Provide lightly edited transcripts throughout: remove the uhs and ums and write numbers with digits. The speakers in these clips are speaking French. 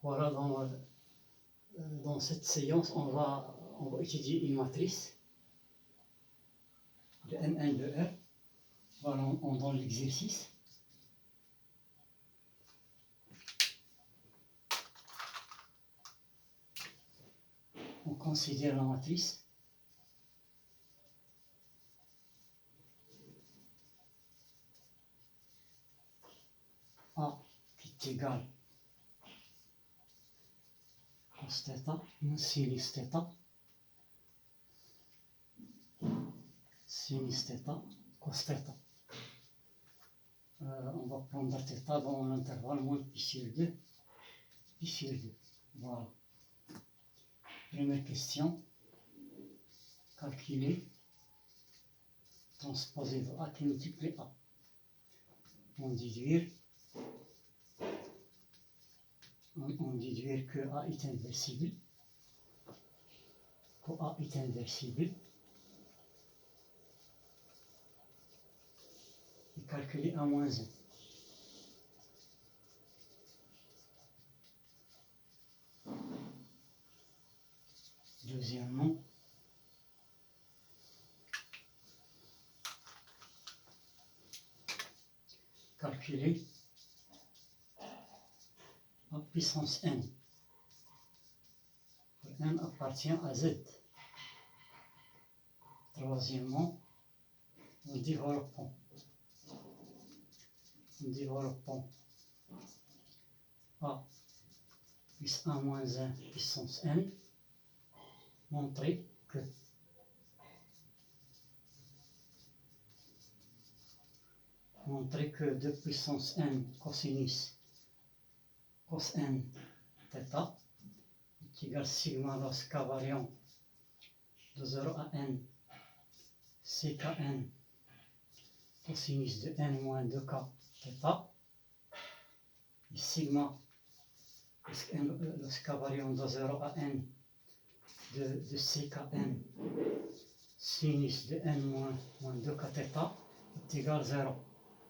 Voilà, dans cette séance, on va étudier une matrice de M1 de R. Voilà, on donne l'exercice. On considère la matrice. A qui est égal cos θ moins sinus θ, sinus θ, cos θ. On va prendre θ dans l'intervalle moins pi sur 2, pi sur 2. Voilà. Première question. Calculer transposer de A qui multiplie A. On déduire que A est inversible, et calculer A moins 1. Deuxièmement, calculer A puissance n. N appartient à Z. Troisièmement, en développant A plus 1 moins 1 puissance n, montrer que montrer que 2 puissance n cosinus cos n θ est égal sigma loss k variant de 0 à n ckn cosinus de n moins 2k θ et sigma loss k variant de 0 à n de ckn sinus de n moins 2k θ est égal 0.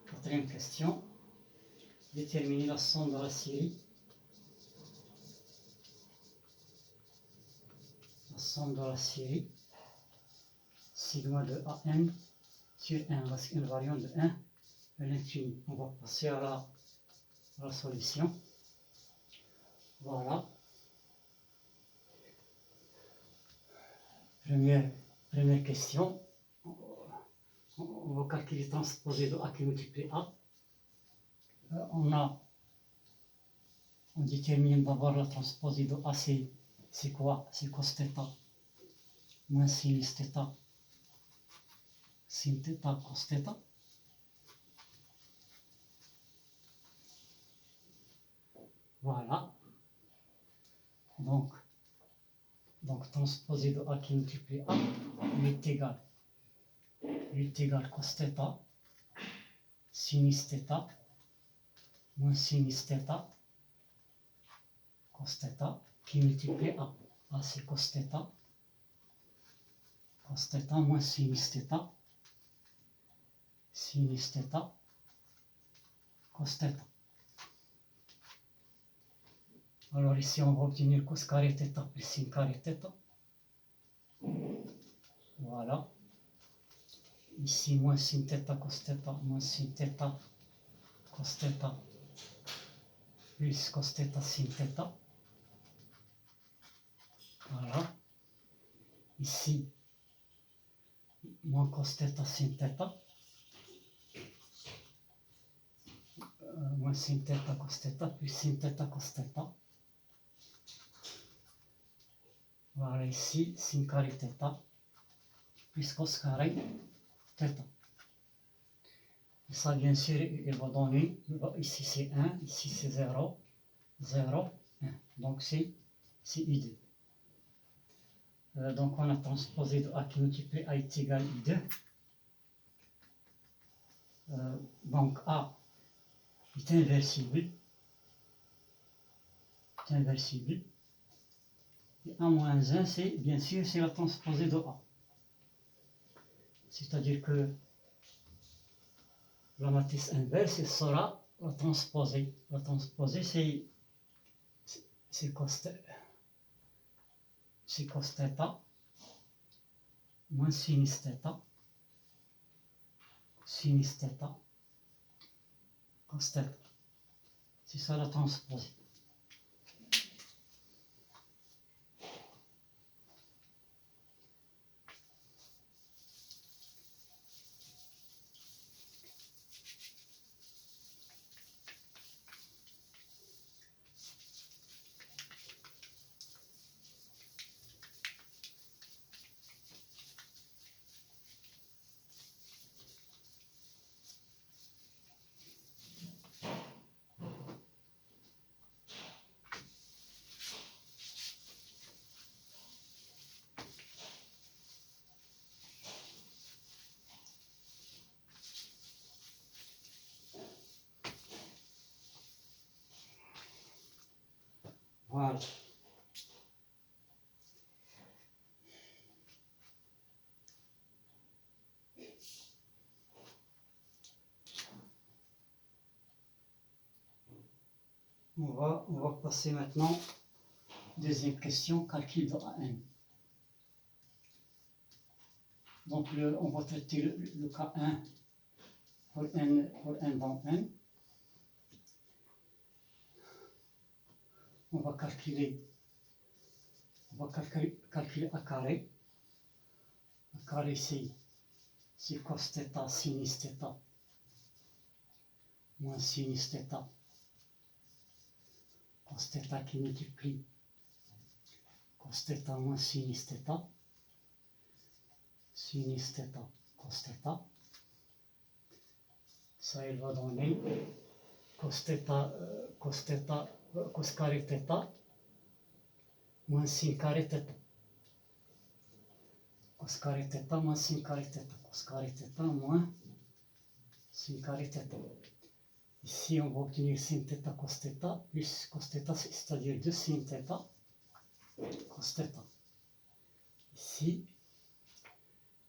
Quatrième question. Déterminer la somme de la série. La somme de la série sigma de an sur n reste invariant de 1 à l'infini. On va passer à la solution. Voilà. Première question. On va calculer transposer de A qui multiplie A. On détermine d'abord la transposée de A, c'est quoi? C'est cos θ moins sinus θ, sin θ cos θ. Voilà. Donc transposée de A qui multiplie A, il est égal cos θ sinus θ moins sinus θ cos θ qui multiplie A. A c'est cos θ moins sinus θ cos θ. Alors ici on va obtenir cos carré θ plus sin carré θ. Voilà. Ici moins sin θ cos θ moins sin θ cos θ plus cos θ sin θ. Voilà. Ici moins cos θ sin θ moins sin θ cos θ plus sin θ cos θ. Voilà, ici sin carré θ plus cos carré θ. Et ça, bien sûr, il va donner, ici c'est 1, ici c'est 0, 0, 1. Donc c'est I2. Donc on a transposé de A qui multiplie A est égal à I2. Donc A est inversible. Et A moins 1, c'est bien sûr c'est la transposée de A. C'est-à-dire que la matrice inverse sera la transposée. La transposée, c'est cos θ moins sinus θ, sinus θ, cos θ. C'est ça la transposée. Voilà. On va passer maintenant, deuxième question, calcul de AN. Donc on va traiter le cas 1 pour n dans n. On va calculer A carré. A carré c'est cos θ sinus θ moins sinus θ. Cos θ qui multiplie cos θ moins sinus θ. Sinus θ cos θ. Ça, il va donner cos carré θ moins sin carré θ. Cos carré θ moins sin carré θ. Cos carré θ moins sin carré θ. Ici, on va obtenir sin θ cos θ plus cos θ, c'est-à-dire 2 sin θ cos θ. Ici,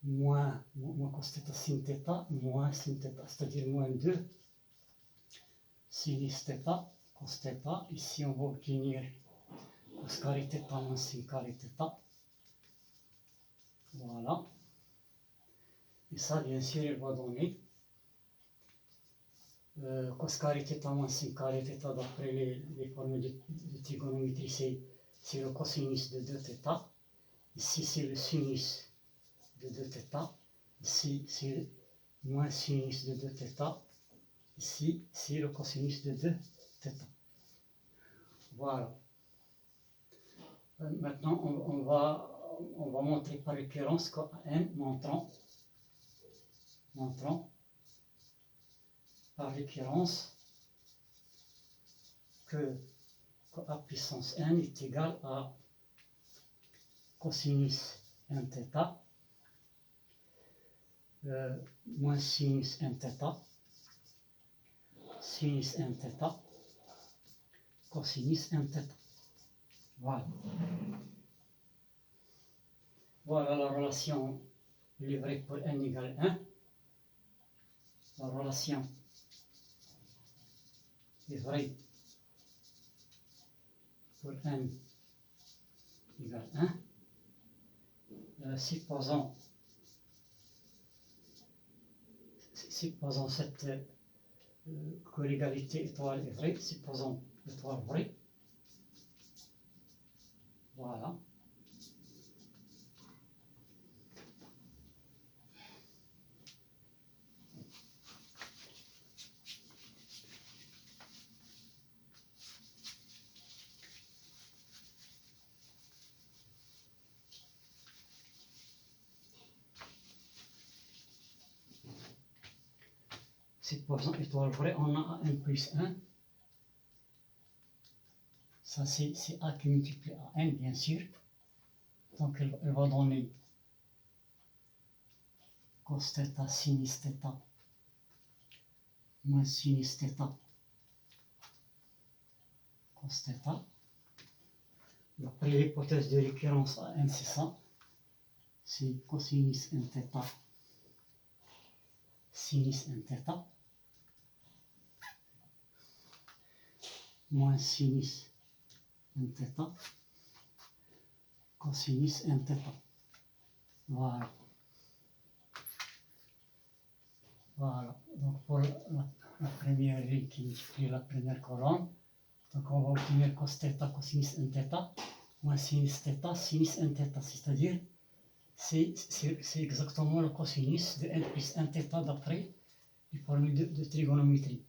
moins cos θ sin θ moins sin θ, c'est-à-dire moins 2 sinus θ cos θ. Ici, on va obtenir cos carré θ moins sin carré θ. Voilà. Et ça, bien sûr, il va donner cos carré θ moins sin carré θ d'après les formules de trigonométrie, c'est le cosinus de 2θ. Ici, c'est le sinus de 2θ. Ici, c'est le moins sinus de 2θ. Ici, c'est le cosinus de 2θ. Voilà. Maintenant, on va montrer par récurrence qu'N montrant par récurrence que A puissance n est égal à cosinus nθ moins sinus nθ, sinus nθ, cosinus nθ. Voilà. Voilà la relation, il est vrai pour n égale 1. La relation est vraie pour n égale 1. Supposons cette que l'égalité étoile est vraie, supposons l'étoile vraie. Voilà. Supposons étoile vraie, on a n plus 1. Ça, c'est A qui multiplie à n, bien sûr. Donc, elle va donner cos θ sinus θ moins sinus θ cos θ. D'après l'hypothèse de récurrence à n, c'est ça. C'est cosinus nθ sinus nθ moins sinus n θ, cosinus n θ. Voilà. Voilà. Donc pour la première ligne qui multiplie la première colonne, donc on va obtenir cos θ cosinus n θ moins sinus θ sinus n θ, c'est-à-dire c'est exactement le cosinus de n plus n θ d'après les formules de trigonométrie.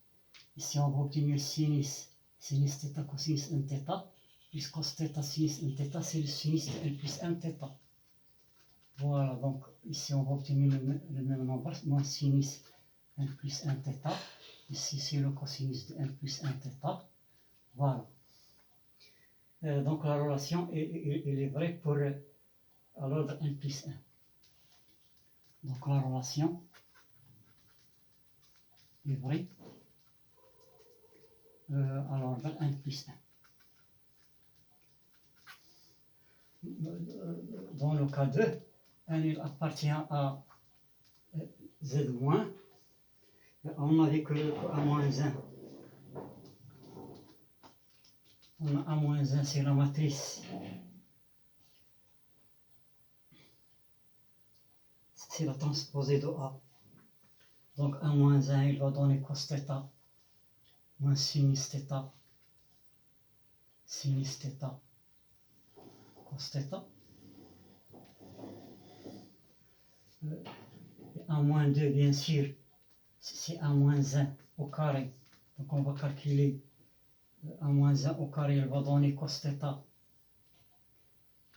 Ici on va obtenir sinus θ cosinus n θ plus cos θ sinus n θ, c'est le sinus de n plus n θ. Voilà, donc ici on va obtenir le même nombre, moins sinus n plus n θ. Ici c'est le cosinus de n plus n θ. Voilà. Donc la relation elle est vraie pour à l'ordre n plus 1. Donc la relation est vraie à l'ordre n plus 1. Dans le cas 2, n il appartient à z-. On a vu que A-1, on a A-1, c'est la matrice, c'est la transposée de A. Donc A-1, il va donner cos θ moins sinus θ, sinus θ, cos θ. A-2, bien sûr, c'est A-1 au carré. Donc on va calculer A-1 au carré, il va donner cos θ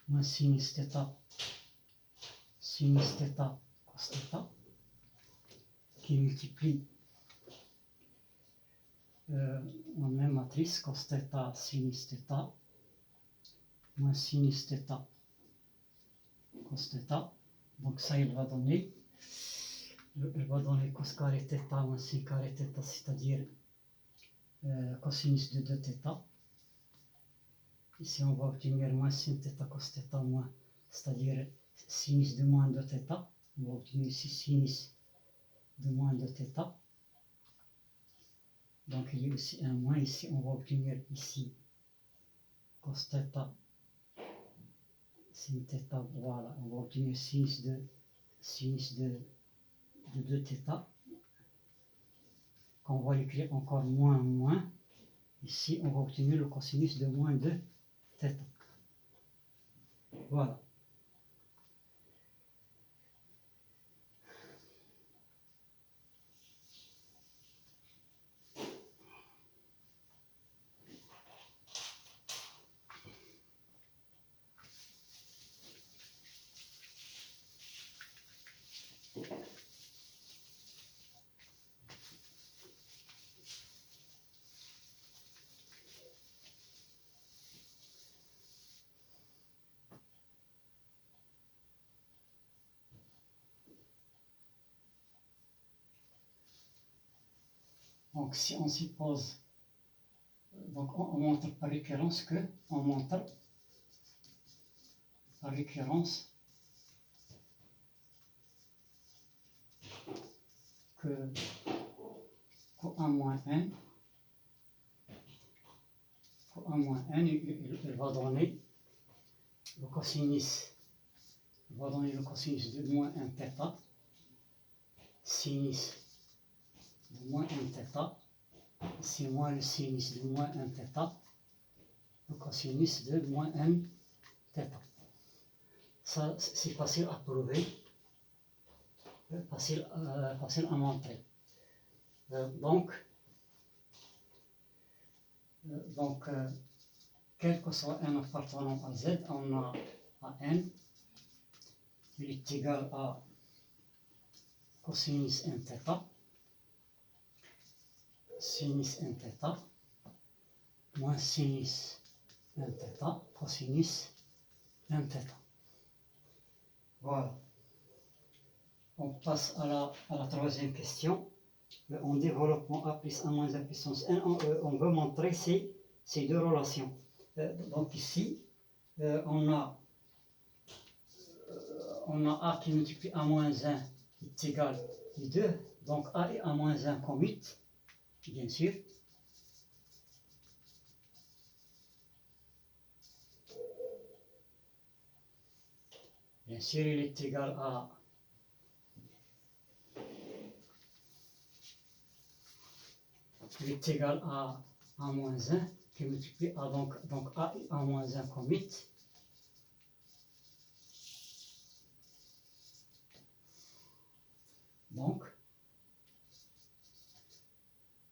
moins sinus θ, sinus θ, cos θ, qui multiplie en même matrice cos θ sinus θ moins sinus θ, cos θ. Donc ça il va donner cos carré θ moins sin carré θ, c'est-à-dire cosinus de 2θ. Ici on va obtenir moins sin θ cos θ moins, c'est-à-dire sinus de moins 2θ. On va obtenir ici sinus de moins 2θ. Donc il y a aussi un moins ici, on va obtenir ici cos θ sin θ. Voilà, on va obtenir sinus de 2θ, qu'on va écrire encore moins. Ici, on va obtenir le cosinus de moins 2θ. Voilà. Donc si on suppose, donc on montre par récurrence que, que A-n, il va donner le cosinus, de moins 1θ, sinus de moins 1θ, c'est moins le sinus de moins 1θ, le cosinus de moins 1θ. Ça, c'est facile à prouver, facile à montrer. Donc, quel que soit n appartenant à z, on a n, il est égal à cosinus nθ, sinus nθ, moins sinus nθ, cosinus nθ. Voilà. On passe à la troisième question. En développement A plus A moins A puissance n, on veut montrer ces deux relations. Donc ici, on a A qui multiplie A moins 1 est égal à 2. Donc A et A moins 1 commutent, bien sûr. bien sûr, il est égal à moins 1 qui multiplie à donc A moins 1 comme 8. Donc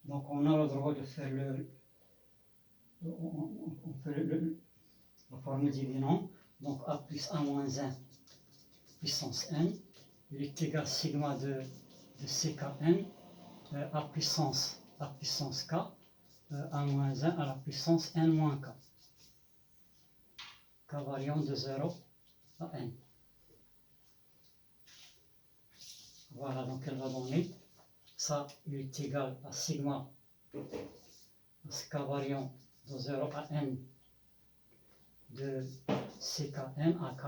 on a le droit de faire on fait la formule dividende. Donc A plus A moins 1 puissance n, il est égal à sigma de CKn, A puissance k, A moins 1 à la puissance n moins k. K variant de 0 à n. Voilà, donc elle va donner, ça il est égal à sigma k variant de 0 à n de CKn à k.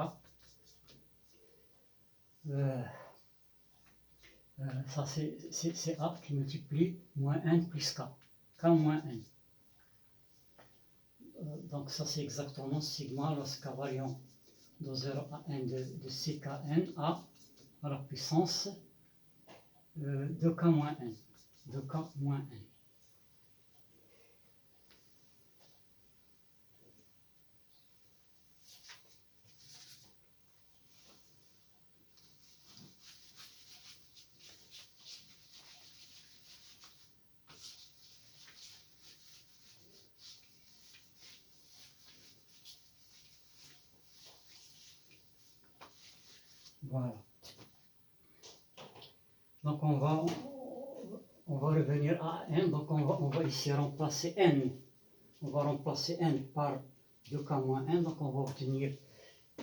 Ça c'est A qui multiplie moins n plus k, k moins n. Donc ça c'est exactement sigma lorsque variant de 0 à n de CKn à la puissance de k moins n, de k moins n. Voilà. Donc on va revenir à n, donc on va ici remplacer n. On va remplacer n par 2k moins n, donc on va obtenir,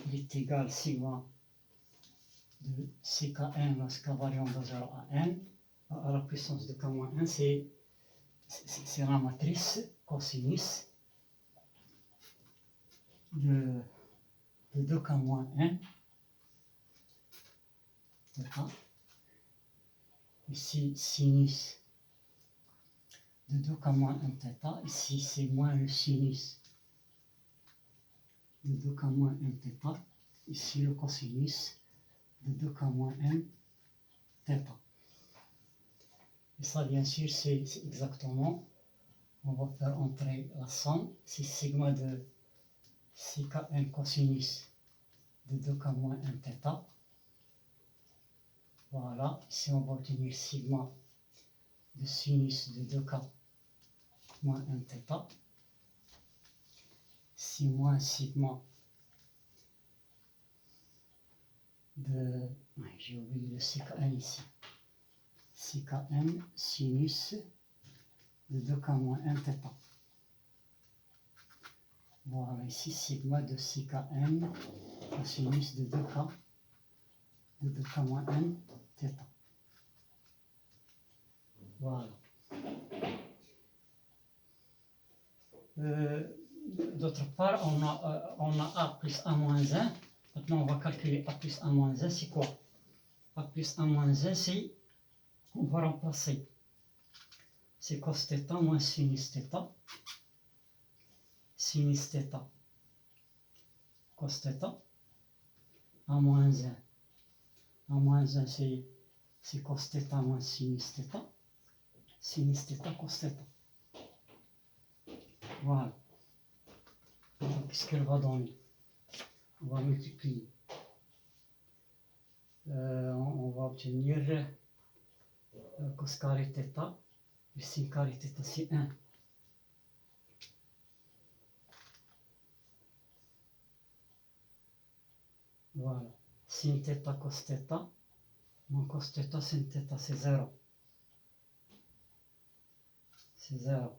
il est égal sigma de CKn lorsque variant de 0 à n, à la puissance de k moins n, c'est la matrice cosinus de 2k moins n, ici sinus de 2k moins 1 θ, ici c'est moins le sinus de 2k moins 1 θ, ici le cosinus de 2k moins 1 θ. Et ça bien sûr c'est exactement, on va faire entrer la somme, c'est sigma de CKn cosinus de 2k moins 1 θ. Voilà, ici on va obtenir sigma de sinus de 2k moins 1 θ. Ici moins sigma de, j'ai oublié le CKn ici, CKn sinus de 2k moins 1 θ. Voilà, ici sigma de CKn cosinus de 2k moins 1 θ. Voilà. D'autre part, on a A plus A moins 1. Maintenant, on va calculer A plus A moins 1, c'est quoi? A plus A moins 1, c'est, on va remplacer, c'est cos θ moins sinus θ. Sinus θ, cos θ, A moins 1. A moins 1, c'est cos θ moins sinus θ. Sinus θ, cos θ. Voilà. Qu'est-ce qu'elle va donner? On va multiplier. On va obtenir cos carré θ, plus sin carré θ, c'est 1. Voilà. Sin θ, cos θ, moins cos θ, sin θ, c'est 0. C'est 0.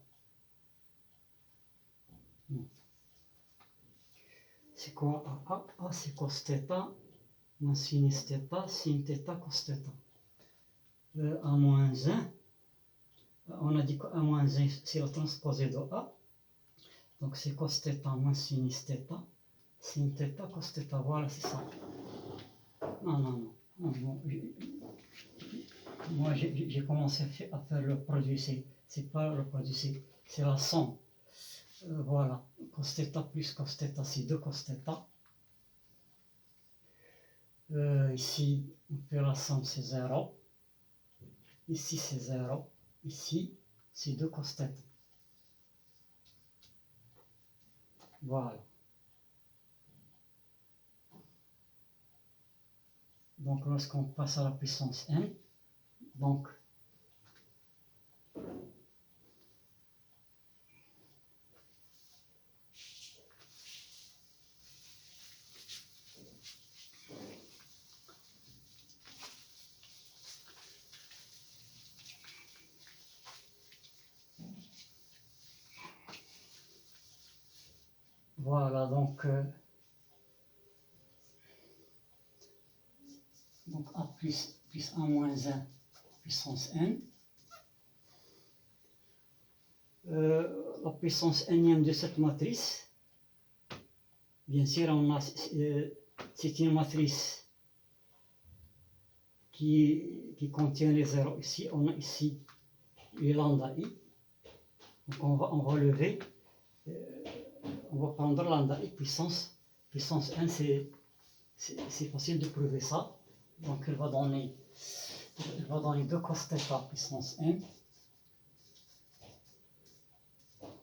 C'est quoi A? A, c'est cos θ, moins sinus θ, sin θ, cos θ. A moins 1, on a dit qu'A moins 1, c'est la transposée de A. Donc c'est cos θ moins sinus θ, sin θ, cos θ. Voilà, c'est ça. Non. Moi, j'ai commencé à faire le produit, c'est pas le produit, c'est la somme. Voilà, cos θ plus cos θ, c'est 2 cos θ. Ici, on fait la somme, c'est 0. Ici, c'est 0. Ici, c'est 2 cos θ. Voilà. Donc, lorsqu'on passe à la puissance n, donc, voilà, donc A plus 1 moins 1 puissance n. La puissance nème de cette matrice, bien sûr, c'est une matrice qui contient les zéros ici. On a ici les lambda i. Donc on va lever, on va prendre lambda i puissance n, c'est facile de prouver ça. Donc elle va donner 2 cos θ puissance n,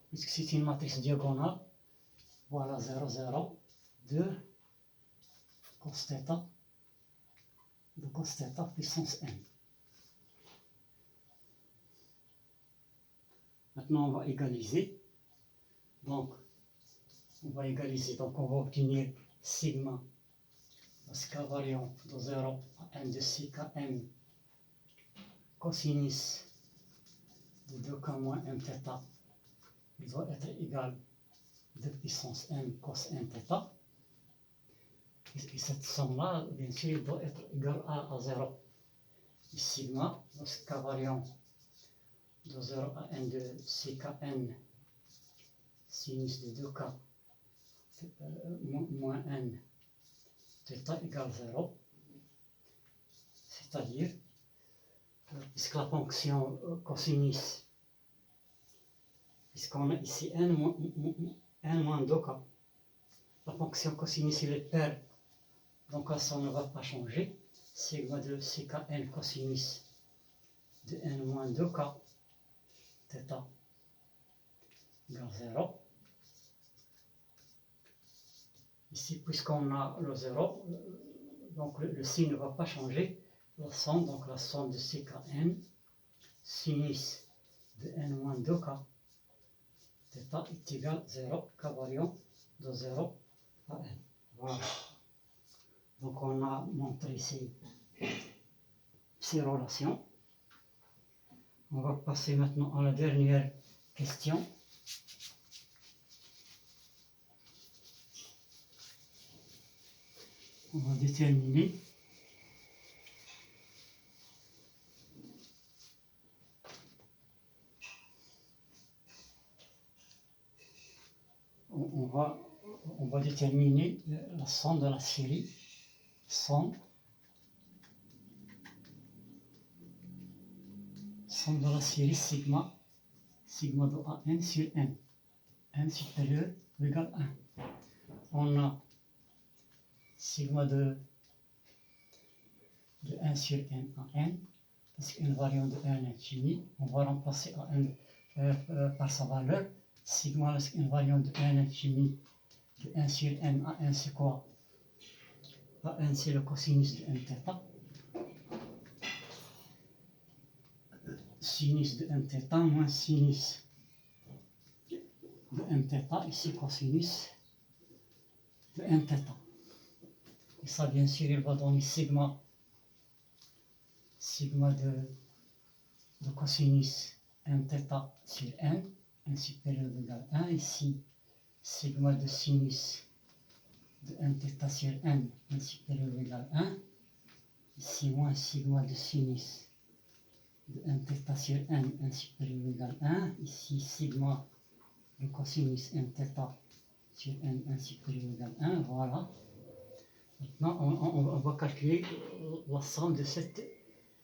puisque c'est une matrice diagonale. Voilà, 0, 0, 2 cos θ, 2 cos θ puissance n. Maintenant, on va égaliser. Donc, on va obtenir sigma, parce k variant de 0 à n de c km cosinus de 2k moins m θ, il doit être égal à 2 puissance n cos n θ. Et cette somme-là, bien sûr, doit être égale à 0. Et sigma, parce que k variant de 0 à n de c km sinus de 2k moins n θ égale 0, c'est-à-dire, puisque la fonction cosinus, puisqu'on a ici n moins 2k, la fonction cosinus il est paire, donc là ça ne va pas changer. Sigma de ckn cosinus de n moins 2k θ égale 0. Ici, puisqu'on a le 0, donc le signe ne va pas changer. La somme, donc la somme de ckn sinus de n moins 2k θ est égal à 0, k variant de 0 à n. Voilà. Donc on a montré ces relations. On va passer maintenant à la dernière question. On va déterminer on va déterminer la somme de la série, somme de la série sigma de an sur n supérieur ou égal à 1. On a sigma de 1 sur n à n, parce qu'une variante de n est finie, on va remplacer à n par sa valeur. Sigma, parce qu'une variante de n est finie, de 1 sur n à n, c'est quoi? À n, c'est le cosinus de n θ. Sinus de n θ moins sinus de n θ, ici cosinus de n θ. Et ça, bien sûr, il va donner sigma de cosinus n θ sur n supérieur ou égal à 1. Ici, sigma de sinus de n θ sur n supérieur ou égal à 1. Ici, moins sigma de sinus de n θ sur n supérieur ou égal à 1. Ici, sigma de cosinus n θ sur n supérieur ou égal à 1. Voilà. Maintenant, on va calculer la somme de cette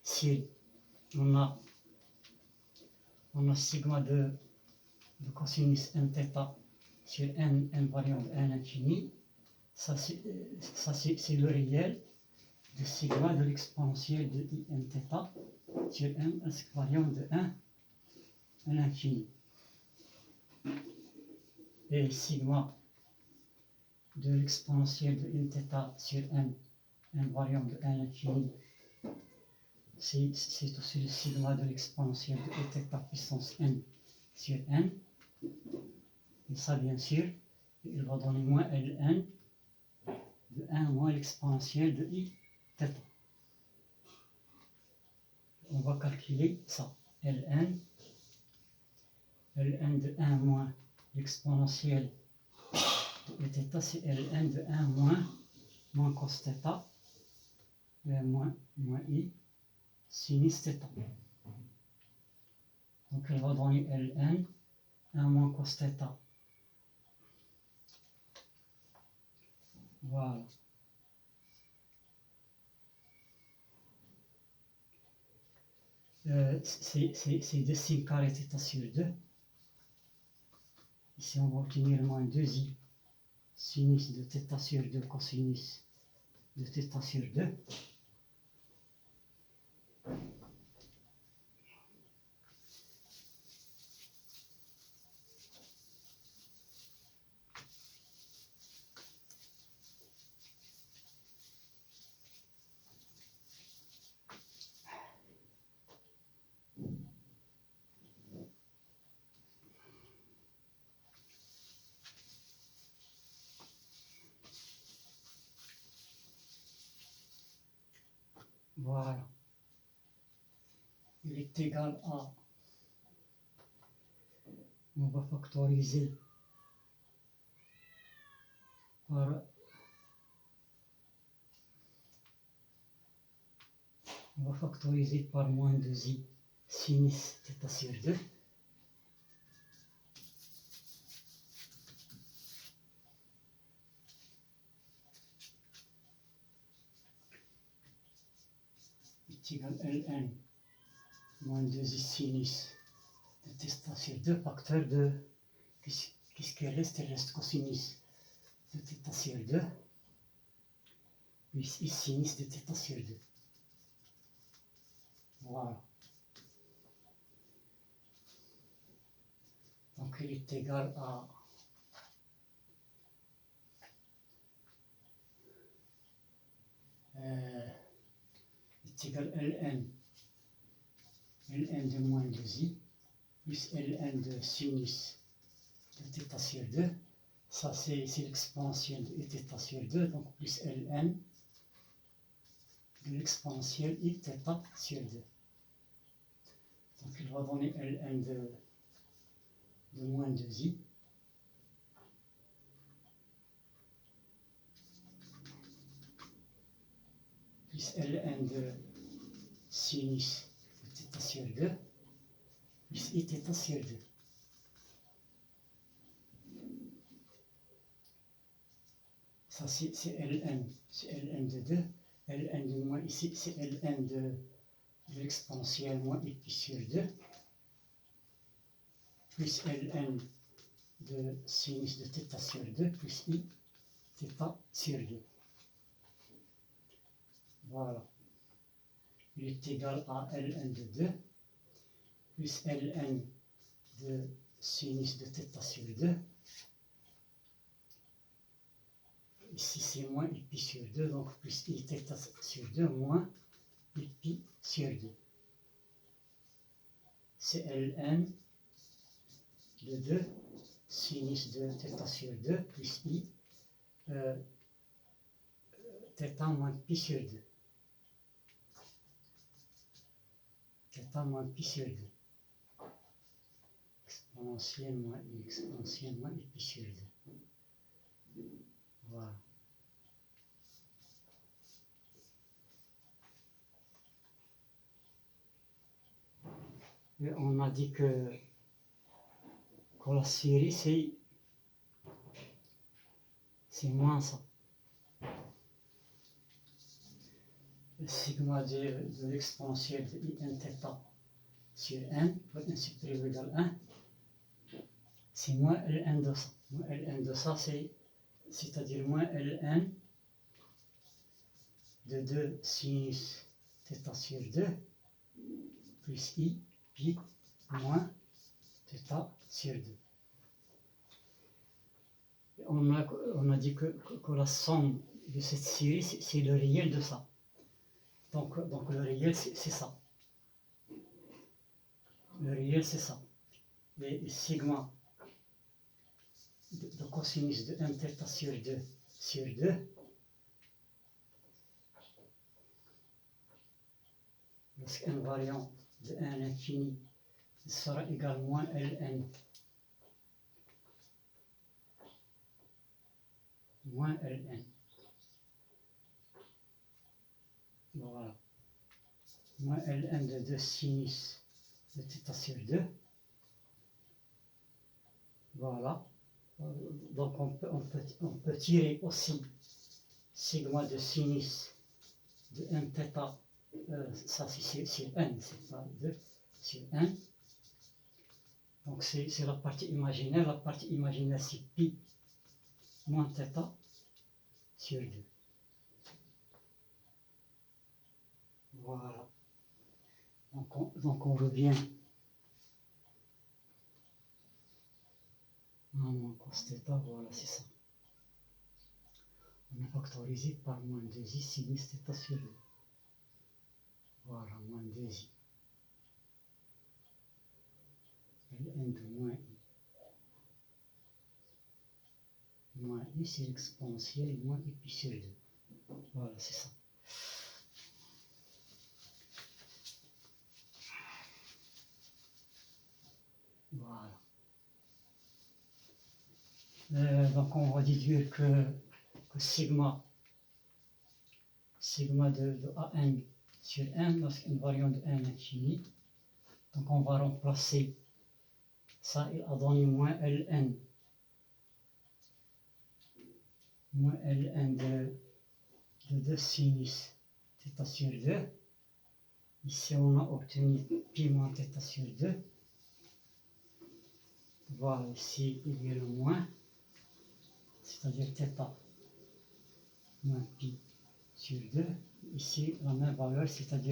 série. On a sigma de cosinus n θ sur n variant de n infini. Ça, c'est le réel. de sigma de l'exponentielle de in θ sur m variant de 1 à l'infini. Et sigma de l'exponentielle de in θ sur m variant de 1 à l'infini, c'est aussi le sigma de l'exponentielle de e θ puissance n sur n. Et ça, bien sûr, il va donner moins ln de 1 moins l'exponentielle de i θ. On va calculer ça. ln de 1 moins l'exponentielle de θ, c'est ln de 1 moins cos θ, moins i sinus θ. Donc elle va donner ln 1 moins cos θ. Voilà. C'est 2 sin carré θ sur 2. Ici, on va obtenir moins 2i sinus de θ sur 2 cosinus de θ sur 2. Voilà. Il est égal à... On va factoriser par... On va factoriser par moins 2i sinus θ sur 2. Est égal à ln moins 2i sinus de θ sur 2 facteur de... Qu'est-ce qu'il reste? Il reste cosinus de θ sur 2 plus i sinus de θ sur 2. Voilà. Donc il est égal à est égal à ln de moins 2i plus ln de sinus de θ sur 2. Ça c'est l'exponentielle de θ sur 2, donc plus ln de l'exponentielle i θ sur 2. Donc il va donner ln de moins 2i plus ln de sinus de θ sur 2 plus i θ sur 2. Ça c'est ln de 2, ln de moins ici c'est ln de l'exponentielle moins i pi sur 2 plus ln de sinus de θ sur 2 plus i θ sur 2. Voilà. Il est égal à ln de 2 plus ln de sinus de θ sur 2. Ici c'est moins i pi sur 2, donc plus i θ sur 2 moins i pi sur 2. C'est ln de 2 sinus de θ sur 2 plus i θ moins pi sur 2. Θ moins pi sur 2. Exponentielle moins i pi sur 2. Voilà. Et on a dit que la série c'est moins ça. Le sigma de l'exponentielle de in θ sur n, pour n supérieur ou égal à 1, c'est moins ln de ça. Moins ln de ça, c'est-à-dire moins ln de 2 sinus θ sur 2 plus I pi moins θ sur 2. On a dit que la somme de cette série, c'est le réel de ça. Donc le réel, c'est ça. Le réel, c'est ça. Et sigma de cosinus de mθ sur 2, lorsque n variant de 1 à l'infini sera égal à moins ln. Moins ln. Voilà. Moins ln de 2 sinus de θ sur 2. Voilà. Donc on peut tirer aussi sigma de sinus de mθ, ça c'est sur n, c'est pas 2, sur n. Donc c'est la partie imaginaire. La partie imaginaire c'est pi moins θ sur 2. Voilà. Donc on revient à moins cos θ, voilà, c'est ça. On est factorisé par moins 2i sinus θ sur 2. Voilà, moins 2i. Ln de moins i. Moins i, c'est l'exponentielle moins i pi sur 2. Voilà, c'est ça. Voilà. Donc on va déduire que sigma de an sur n, lorsqu'une variant de n infinie. Donc on va remplacer ça et a donné moins ln. Moins ln de 2 sinus θ sur 2. Ici on a obtenu pi moins θ sur 2. Voilà, ici il y a le moins, c'est-à-dire θ moins pi sur 2. Ici la même valeur, c'est-à-dire